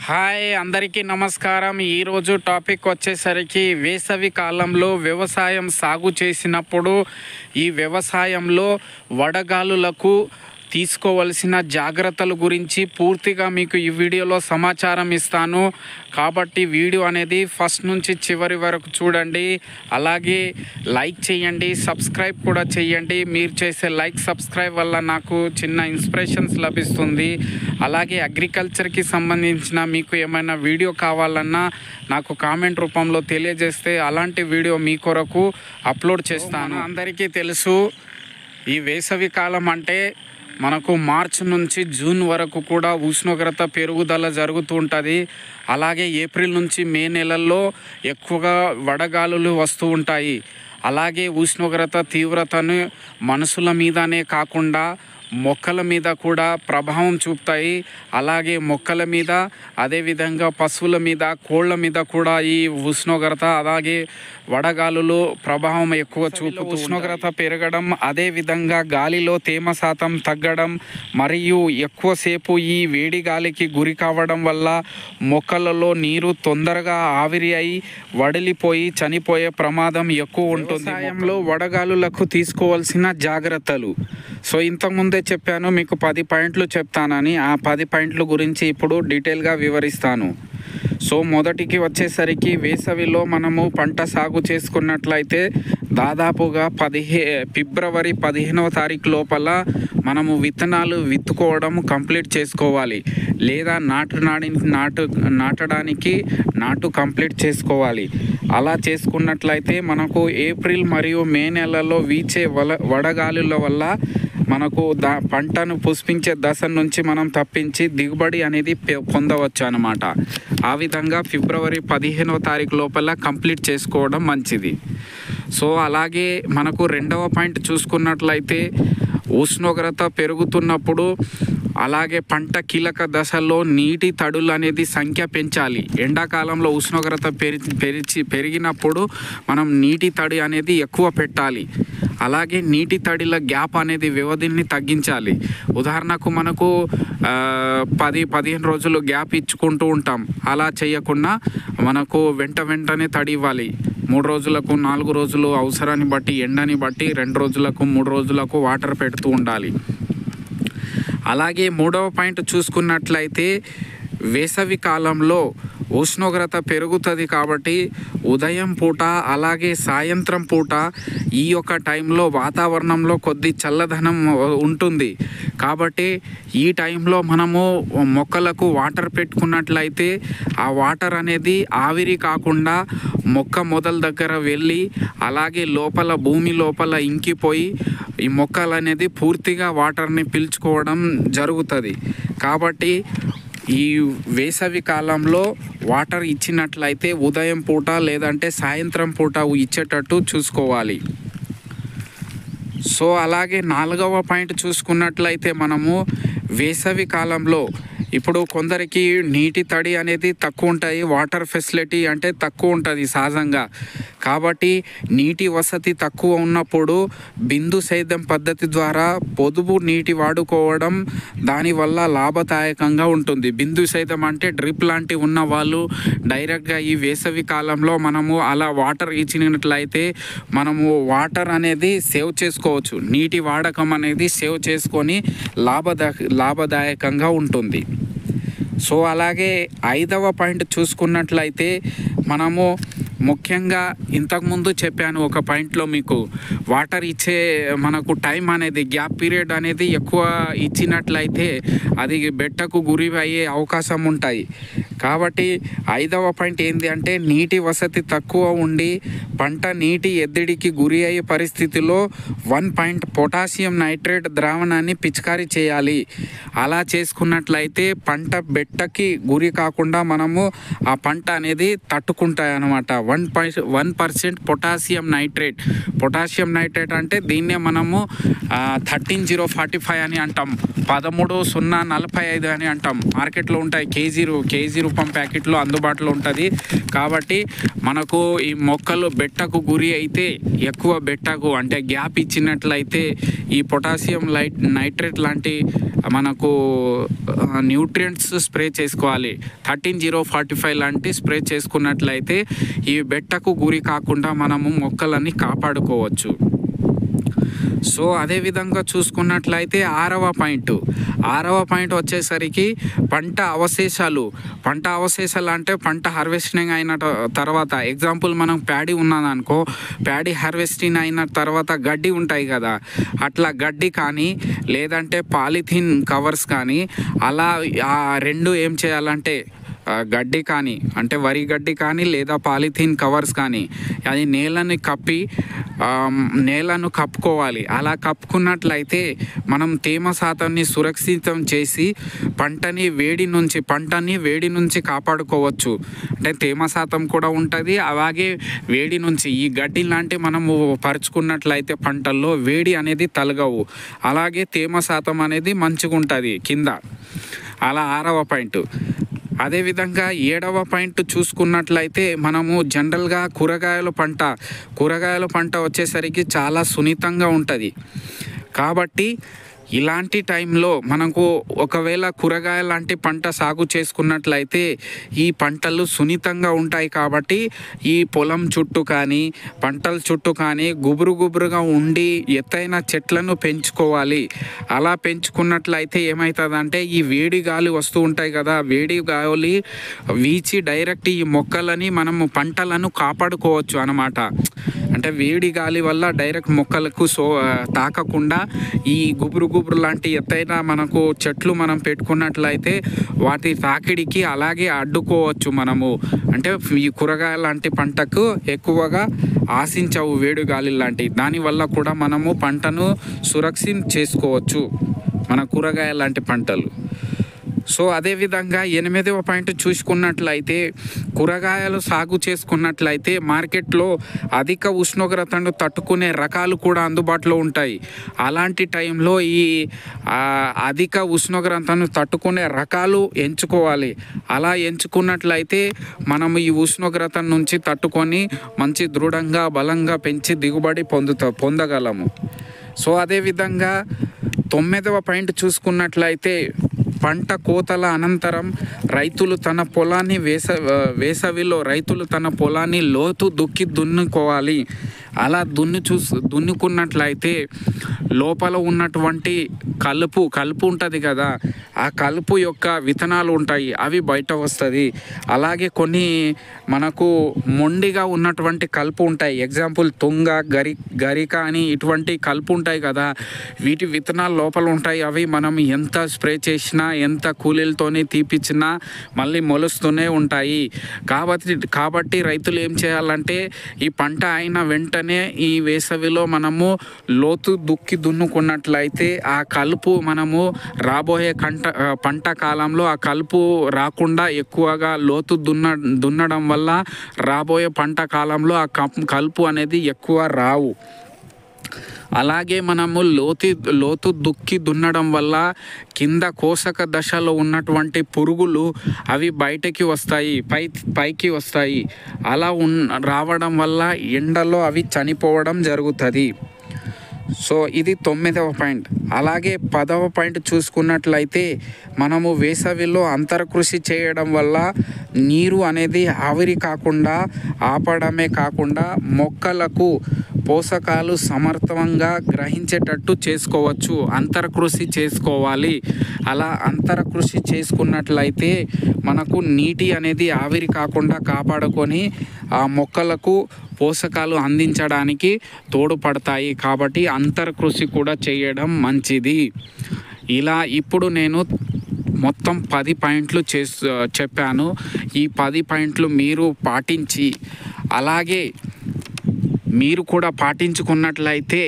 Hi అందరికీ నమస్కారం. ఈరోజు టాపిక్ వచ్చేసరికి వేసవి కాలంలో వ్యవసాయం సాగు చేసినప్పుడు ఈ వ్యవసాయంలో వడగాలులకు తీసుకోవలసిన జాగ్రత్తల గురించి పూర్తిగా మీకు ఈ వీడియోలో సమాచారం ఇస్తాను. కాబట్టి వీడియో అనేది ఫస్ట్ నుంచి చివరి వరకు చూడండి. అలాగే లైక్ చేయండి, సబ్స్క్రైబ్ కూడా చేయండి. మీరు చేసే లైక్ సబ్స్క్రైబ్ వల్ల నాకు చిన్న ఇన్స్పిరేషన్స్ లభిస్తుంది. అలాగే అగ్రికల్చర్కి సంబంధించిన మీకు ఏమైనా వీడియో కావాలన్నా నాకు కామెంట్ రూపంలో తెలియజేస్తే అలాంటి వీడియో మీ కొరకు అప్లోడ్ చేస్తాను. అందరికీ తెలుసు, ఈ వేసవి కాలం అంటే మనకు మార్చి నుంచి జూన్ వరకు కూడా ఉష్ణోగ్రత పెరుగుదల జరుగుతూ ఉంటుంది. అలాగే ఏప్రిల్ నుంచి మే నెలల్లో ఎక్కువగా వడగాలులు వస్తూ ఉంటాయి. అలాగే ఉష్ణోగ్రత తీవ్రతను మనుషుల మీదనే కాకుండా మొక్కల మీద కూడా ప్రభావం చూపుతాయి. అలాగే మొక్కల మీద, అదేవిధంగా పశువుల మీద, కోళ్ళ మీద కూడా ఈ ఉష్ణోగ్రత అలాగే వడగాలులు ప్రభావం ఎక్కువ చూపుతూ ఉష్ణోగ్రత పెరగడం, అదేవిధంగా గాలిలో తేమ శాతం తగ్గడం మరియు ఎక్కువసేపు ఈ వేడి గాలికి గురి కావడం వల్ల మొక్కలలో నీరు తొందరగా ఆవిరి అయి వడిలిపోయి చనిపోయే ప్రమాదం ఎక్కువ ఉంటుంది. వ్యవసాయంలో వడగాలులకు తీసుకోవాల్సిన జాగ్రత్తలు. సో ఇంతకుముందే చెప్పాను, మీకు 10 పాయింట్లు చెప్తానని. ఆ 10 పాయింట్ల గురించి ఇప్పుడు డీటెయిల్గా వివరిస్తాను. సో మొదటికి వచ్చేసరికి వేసవిలో మనము పంట సాగు చేసుకున్నట్లయితే దాదాపుగా ఫిబ్రవరి 15వ తారీఖు లోపల మనము విత్తనాలు విత్తుకోవడం కంప్లీట్ చేసుకోవాలి. లేదా నాటడానికి నాటు కంప్లీట్ చేసుకోవాలి. అలా చేసుకున్నట్లయితే మనకు ఏప్రిల్ మరియు మే నెలలో వీచే వడగాలుల వల్ల మనకు పంటను పుష్పించే దశ నుంచి మనం తప్పించి దిగుబడి అనేది పొందవచ్చు అన్నమాట. ఆ విధంగా ఫిబ్రవరి 15వ తారీఖు లోపల కంప్లీట్ చేసుకోవడం మంచిది. సో అలాగే మనకు రెండవ పాయింట్ చూసుకున్నట్లయితే ఉష్ణోగ్రత పెరుగుతున్నప్పుడు అలాగే పంట కీలక దశలో నీటి తడులు అనేది సంఖ్య పెంచాలి. ఎండాకాలంలో ఉష్ణోగ్రత పెరిగినప్పుడు మనం నీటి తడి అనేది ఎక్కువ పెట్టాలి. అలాగే నీటి తడిల గ్యాప్ అనేది వ్యవధిని తగ్గించాలి. ఉదాహరణకు మనకు 10-15 రోజులు గ్యాప్ ఇచ్చుకుంటూ ఉంటాం. అలా చేయకుండా మనకు వెంటనే తడి ఇవ్వాలి. 3 రోజులకు 4 రోజులు అవసరాన్ని బట్టి, ఎండని బట్టి 2 రోజులకు 3 రోజులకు వాటర్ పెడుతూ ఉండాలి. అలాగే మూడవ పాయింట్ చూసుకున్నట్లయితే వేసవి కాలంలో ఉష్ణోగ్రత పెరుగుతుంది కాబట్టి ఉదయం పూట అలాగే సాయంత్రం పూట ఈ యొక్క టైంలో వాతావరణంలో కొద్ది చల్లదనం ఉంటుంది. కాబట్టి ఈ టైంలో మనము మొక్కలకు వాటర్ పెట్టుకున్నట్లయితే ఆ వాటర్ అనేది ఆవిరి కాకుండా మొక్క మొదల దగ్గర వెళ్ళి అలాగే భూమి లోపల ఇంకిపోయి ఈ మొక్కలు అనేది పూర్తిగా వాటర్ని పీల్చుకోవడం జరుగుతుంది. కాబట్టి ఈ వేసవి కాలంలో వాటర్ ఇచ్చినట్లయితే ఉదయం పూట లేదంటే సాయంత్రం పూట ఇచ్చేటట్టు చూసుకోవాలి. సో అలాగే 4వ పాయింట్ చూసుకున్నట్లయితే మనము వేసవి కాలంలో ఇప్పుడు కొందరికి నీటి తడి అనేది తక్కువ ఉంటుంది, వాటర్ ఫెసిలిటీ అంటే తక్కువ ఉంటుంది సహజంగా. కాబట్టి నీటి వసతి తక్కువ ఉన్నప్పుడు బిందు సేద్యం పద్ధతి ద్వారా పొదుపు నీటి వాడుకోవడం దానివల్ల లాభదాయకంగా ఉంటుంది. బిందు సేద్యం అంటే డ్రిప్ లాంటివి ఉన్న వాళ్ళు డైరెక్ట్గా ఈ వేసవి కాలంలో మనము అలా వాటర్ ఇచ్చినట్లయితే మనము వాటర్ అనేది సేవ్ చేసుకోవచ్చు. నీటి వాడకం అనేది సేవ్ చేసుకొని లాభదాయకంగా ఉంటుంది. సో అలాగే 5వ పాయింట్ చూసుకున్నట్లయితే మనము ముఖ్యంగా ఇంతకుముందు చెప్పాను ఒక పాయింట్లో మీకు వాటర్ ఇచ్చే మనకు టైం అనేది గ్యాప్ పీరియడ్ అనేది ఎక్కువ ఇచ్చినట్లయితే అది బెట్టకు గురి అయ్యే అవకాశం ఉంటాయి. కాబట్టి 5వ పాయింట్ ఏంటి అంటే నీటి వసతి తక్కువ ఉండి పంట నీటి ఎద్దడికి గురి అయ్యే పరిస్థితిలో 1 పాయింట్ పొటాషియం నైట్రేట్ ద్రావణాన్ని పిచికారీ చేయాలి. అలా చేసుకున్నట్లయితే పంట బెట్టకి గురి కాకుండా మనము ఆ పంట అనేది తట్టుకుంటాయి అన్నమాట. 1% పొటాషియం నైట్రేట్ అంటే దీన్నే మనము 13045 అని అంటాం, 13045 అని అంటాం. మార్కెట్లో ఉంటాయి, కేజీ రూపం ప్యాకెట్లో అందుబాటులో ఉంటుంది. కాబట్టి మనకు ఈ మొక్కలు బెట్టకు గురి అయితే ఎక్కువ బెట్టకు అంటే గ్యాప్ ఇచ్చినట్లయితే ఈ పొటాషియం నైట్రేట్ లాంటి మనకు న్యూట్రియంట్స్ స్ప్రే చేసుకోవాలి. 13-0-45 లాంటి స్ప్రే చేసుకున్నట్లయితే ఈ బెట్టకు గురి కాకుండా మనము మొక్కలని కాపాడుకోవచ్చు. సో అదేవిధంగా చూసుకున్నట్లయితే ఆరవ పాయింట్ వచ్చేసరికి పంట అవశేషాలు అంటే పంట హార్వెస్టింగ్ అయిన తర్వాత, ఎగ్జాంపుల్ మనం ప్యాడీ ఉన్నదనుకో, ప్యాడీ హార్వెస్టింగ్ అయిన తర్వాత గడ్డి ఉంటాయి కదా, అట్లా గడ్డి కానీ లేదంటే పాలిథిన్ కవర్స్ కానీ, అలా ఆ రెండు ఏం చేయాలంటే గడ్డి కానీ అంటే వరి గడ్డి కానీ లేదా పాలిథిన్ కవర్స్ కానీ అది నేలను కప్పుకోవాలి. అలా కప్పుకున్నట్లయితే మనం తేమ శాతాన్ని సురక్షితం చేసి పంటని వేడి నుంచి కాపాడుకోవచ్చు. అంటే తేమ శాతం కూడా ఉంటుంది, అలాగే వేడి నుంచి ఈ గడ్డి లాంటి మనము పరుచుకున్నట్లయితే పంటల్లో వేడి అనేది తలగవు, అలాగే తేమ శాతం అనేది మంచిగా ఉంటుంది కింద. అలా 6వ పాయింట్. అదేవిధంగా 7వ పాయింట్ చూసుకున్నట్లయితే మనము జనరల్గా కూరగాయల పంట వచ్చేసరికి చాలా సున్నితంగా ఉంటుంది. కాబట్టి ఇలాంటి టైంలో మనకు ఒకవేళ కూరగాయ లాంటి పంట సాగు చేసుకున్నట్లయితే ఈ పంటలు సున్నితంగా ఉంటాయి. కాబట్టి ఈ పొలం చుట్టూ కానీ పంటల చుట్టూ కానీ గుబురుగా ఉండి ఎత్తైన చెట్లను పెంచుకోవాలి. అలా పెంచుకున్నట్లయితే ఏమవుతుందంటే ఈ వేడి గాలి వస్తూ ఉంటాయి కదా, వేడి గాలి వీచి డైరెక్ట్ ఈ మొక్కలని మనము పంటలను కాపాడుకోవచ్చు అన్నమాట. అంటే వేడి గాలి వల్ల డైరెక్ట్ మొక్కలకు తాకకుండా ఈ గుబురు లాంటి ఎత్తైన మనకు చెట్లు మనం పెట్టుకున్నట్లయితే వాటి తాకిడికి అలాగే అడ్డుకోవచ్చు మనము. అంటే ఈ కూరగాయ లాంటి పంటకు ఎక్కువగా ఆశించవు వేడి గాలి లాంటి, దానివల్ల కూడా మనము పంటను సురక్షితం చేసుకోవచ్చు మన కూరగాయ లాంటి పంటలు. సో అదేవిధంగా 8వ పాయింట్ చూసుకున్నట్లయితే కూరగాయలు సాగు చేసుకున్నట్లయితే మార్కెట్లో అధిక ఉష్ణోగ్రతను తట్టుకునే రకాలు కూడా అందుబాటులో ఉంటాయి. అలాంటి టైంలో ఈ అధిక ఉష్ణోగ్రతను తట్టుకునే రకాలు ఎంచుకోవాలి. అలా ఎంచుకున్నట్లయితే మనం ఈ ఉష్ణోగ్రత నుంచి తట్టుకొని మంచి దృఢంగా బలంగా పెంచి దిగుబడి పొందగలము. సో అదేవిధంగా 9వ పాయింట్ చూసుకున్నట్లయితే పంట కోతల అనంతరం రైతులు తన పొలాన్ని వేసవిలో లోతు దున్నుకోవాలి. అలా దున్నుకున్నట్లయితే లోపల ఉన్నటువంటి కలుపు ఉంటుంది కదా, ఆ కలుపు యొక్క విత్తనాలు ఉంటాయి, అవి బయట వస్తుంది. అలాగే కొన్ని మనకు మొండిగా ఉన్నటువంటి కలుపు ఉంటాయి, ఎగ్జాంపుల్ తుంగ, గరిక అని ఇటువంటి కలుపు ఉంటాయి కదా, వీటి విత్తనాలు లోపల ఉంటాయి. అవి మనం ఎంత స్ప్రే చేసినా ఎంత కూలీలతోనే తీపిచ్చినా మళ్ళీ మొలుస్తూనే ఉంటాయి. కాబట్టి రైతులు ఏం చేయాలంటే ఈ పంట అయిన వెంటనే ఈ వేసవిలో మనము లోతు దున్నుకున్నట్లయితే ఆ కలుపు మనము రాబోయే పంట కాలంలో ఆ కలుపు రాకుండా ఎక్కువగా లోతు దున్నడం వల్ల రాబోయే పంట కాలంలో ఆ కలుపు అనేది ఎక్కువ రావు. అలాగే మనము లోతు దున్నడం వల్ల కింద కోశక దశలో ఉన్నటువంటి పురుగులు అవి బయటకి వస్తాయి, పైకి వస్తాయి. అలా రావడం వల్ల ఎండలో అవి చనిపోవడం జరుగుతుంది. సో ఇది 9వ పాయింట్. అలాగే 10వ పాయింట్ చూసుకున్నట్లయితే మనము వేసవిలో అంతరకృషి చేయడం వల్ల నీరు అనేది ఆవిరి కాకుండా ఆపడమే కాకుండా మొక్కలకు పోషకాలు సమర్థవంగా గ్రహించేటట్టు చేసుకోవచ్చు. అంతరకృషి చేసుకోవాలి. అలా అంతరకృషి చేసుకున్నట్లయితే మనకు నీటి అనేది ఆవిరి కాకుండా కాపాడుకొని ఆ మొక్కలకు పోషకాలు అందించడానికి తోడ్పడతాయి. కాబట్టి అంతర్కృషి కూడా చేయడం మంచిది. ఇలా ఇప్పుడు నేను మొత్తం 10 పాయింట్లు చెప్పాను. ఈ 10 పాయింట్లు మీరు పాటించి అలాగే మీరు కూడా పాటించుకున్నట్లయితే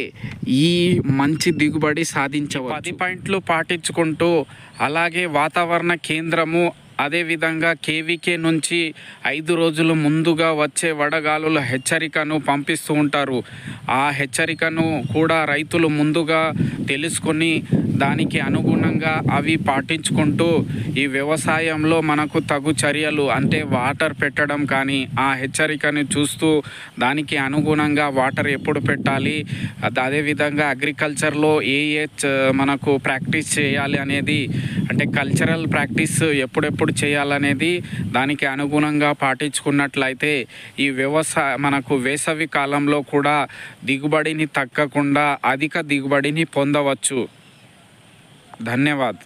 ఈ మంచి దిగుబడి సాధించవచ్చు. 10 పాయింట్లు పాటించుకుంటూ అలాగే వాతావరణ కేంద్రము అదేవిధంగా కేవీకే నుంచి 5 రోజులు ముందుగా వచ్చే వడగాలుల హెచ్చరికను పంపిస్తూ ఉంటారు. ఆ హెచ్చరికను కూడా రైతులు ముందుగా తెలుసుకొని దానికి అనుగుణంగా అవి పాటించుకుంటూ ఈ వ్యవసాయంలో మనకు తగు చర్యలు అంటే వాటర్ పెట్టడం కానీ ఆ హెచ్చరికని చూస్తూ దానికి అనుగుణంగా వాటర్ ఎప్పుడు పెట్టాలి, అదేవిధంగా అగ్రికల్చర్లో మనకు ప్రాక్టీస్ చేయాలి అనేది అంటే కల్చరల్ ప్రాక్టీస్ ఎప్పుడెప్పుడు చేయాలనేది దానికి అనుగుణంగా పాటించుకున్నట్లయితే ఈ మనకు వేసవి కాలంలో కూడా దిగుబడిని తగ్గకుండా అధిక దిగుబడిని పొందవచ్చు. ధన్యవాద్.